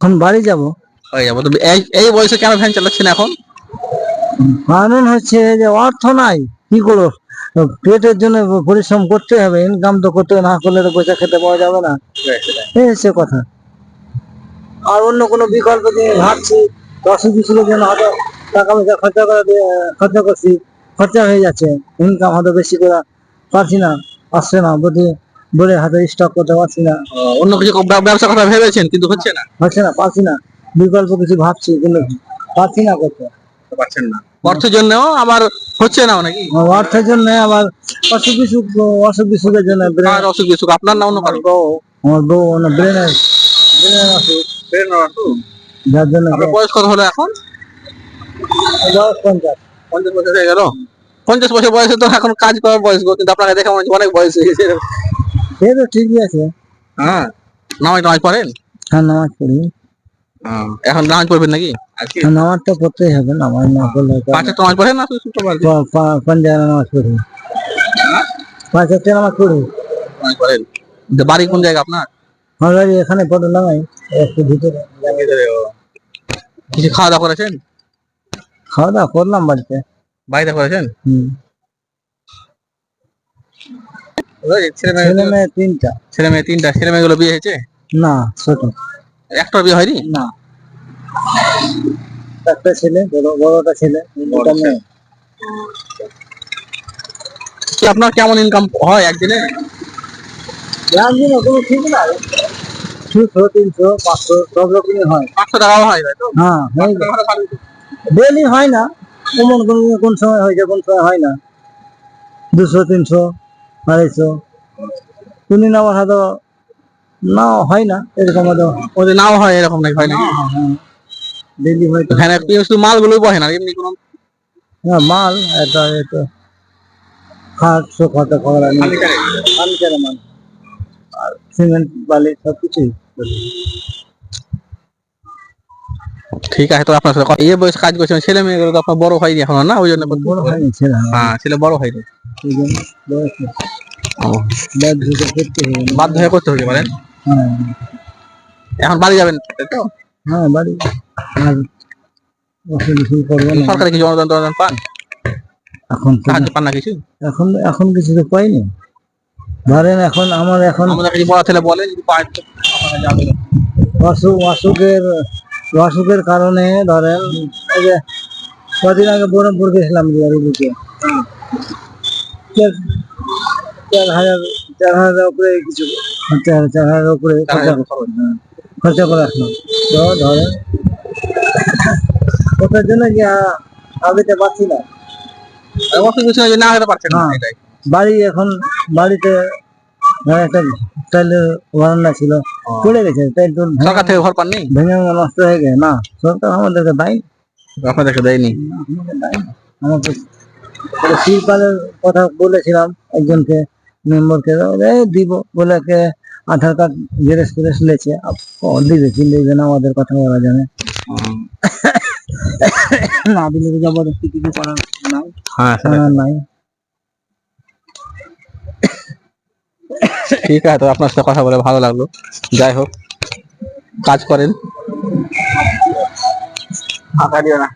এখন বাড়ি যাব। হয়ে যাবো তো এই বয়সে কেন ভ্যান চালাচ্ছেন এখন? কারণ হচ্ছে যে অর্থ নাই, কি করো, পেটের জন্য পরিশ্রম করতে হবে, ইনকাম তো করতে হবে, না করলে তো পয়সা খেতে পাওয়া যাবে না, এই হচ্ছে কথা। আর অন্য কোনো বিকল্প দিয়ে ভাবছি, অসুখ বিসুখের জন্য হয়তো টাকা পয়সা খরচা করছি, খরচা হয়ে যাচ্ছে, ইনকাম হয়তো বেশি করে পারছি না, আসছে না, বলে হাতে স্টক করতে পারছি না। অন্য কিছু ব্যবসা কথা ভেবেছেন কিন্তু হচ্ছে না? পারছি না, বিকল্প কিছু ভাবছি কিন্তু পারছি না করতে। পারছেন না, অর্থের জন্য আবার হচ্ছে না নাকি? অর্থের জন্য আবার অসুখ বিসুখের জন্য। আর অসুখ বিসুখ আপনার না অন্য কারো? আমার বউ ব্রেনের অসুখ, যার জন্য। বয়স কত হলো এখন? বয়স 50। 50 বছর হয়ে গেল? 50 বছর বয়সে তো এখন কাজ করার বয়স গো, কিন্তু আপনাকে দেখে মনে হচ্ছে অনেক বয়স হয়ে গেছে। সে তো ঠিকই আছে। হ্যাঁ, নামাজ পড়েন? হ্যাঁ, নামাজ পড়ি। এখন নামাজ পড়বেন নাকি? নামাজটা পড়তেই হবে, নামাজ না পড়লে পাঁচ ওয়াক্ত নামাজ পড়েন না শুক্রবার? পাঞ্জাবে নামাজ পড়ি, 5 ওয়াক্ত নামাজ পড়ি। নামাজ পড়েন? বাড়ি কোন জায়গা আপনার? আমার বাড়ি এখানে পটলডাঙ্গায়, একটু ভিতরে। কিছু খাওয়া দাওয়া করেছেন? খাওয়া দাওয়া করলাম বাড়িতে। বাড়িতে করেছেন? ছেলে মেয়ে 3টা। ছেলে মেয়ে 3টা? ছেলে মেয়েগুলো বিয়ে হয়েছে? না, ছোট। একটা বিয়ে হয়নি? না, একটা ছেলে, বড়টা ছেলে, 2টা মেয়ে। আপনার কেমন ইনকাম হয় একদিনে? একদিনে কোনো ঠিক নাই, 200, 300, 500 সব রকমই হয়। 500 টাকাও হয় তো? হ্যাঁ, ডেলি হয় না, কোন সময় হয়েছে, কোন সময় হয় না। 200, 300, 250, কোনদিন আবার হয়তো নাও হয় না, এরকম হয়তো ওদের নাও হয়, এরকম নাকি? হয় নাকি? ডেলি হয়। ভ্যানে শুধু মালগুলোই বহে না, এমনি কোনো? মাল এটা খাট সোফাতে খাবার আনি, ফার্নিচারের মাল, আর সিমেন্ট বালি সবকিছুই। ঠিক আছে, তো আপনার সাথে এই বয়স কাজ করছেন, ছেলে মেয়েগুলো তো আপনার বড় হয়নি এখনো না, ওই জন্য বড় হয়নি ছেলে। হ্যাঁ, ছেলে বড় হয়নি, এই জন্য বাধ্য হয়ে করতে হতে পারেন। হ্যাঁ, এখন বাড়ি যাবেন তো? হ্যাঁ, বাড়ি। আর সরকারি কিছু অনুদান পান? এখন সাহায্য পান না কিছু? এখন কিছু তো পাইনি। ধরেন এখন আমাদের কিছু বড় ছেলে বলে যদি পায় তো যাবে। অসুখের কারণে ধরেন, এই যে কদিন আগে বহরমপুর গেছিলাম, দিকে 4,000 উপরে কিছু, 4,000 উপরে খরচা করে আসলাম। তো ধরেন ওটার জন্য যে আগে পাচ্ছি না, না হতে পারছেন না। বাড়ি এখন বাড়িতে একটা টাইলের বারান্দা ছিল, চলে গেছে, টাইল সরকার থেকে ঘর পাননি? ভেঙে নষ্ট হয়ে গেছে। না, সরকার আমাদেরকে দেয়নি। আপনাদেরকে দেয়নি? আমাকে তিরপালের কথা বলেছিলাম একজনকে, মেম্বারকে, দিব বলে আধার কার্ড জেরক্স করে লেছে, দিবে কি দেবে না আমাদের কথা বলা জানে না, দিলে জবরদস্তি কিছু করার নাই। নাই। ঠিক আছে, তো আপনার সাথে কথা বলে ভালো লাগলো। যাই হোক, কাজ করেন, ফাঁকা দিও না।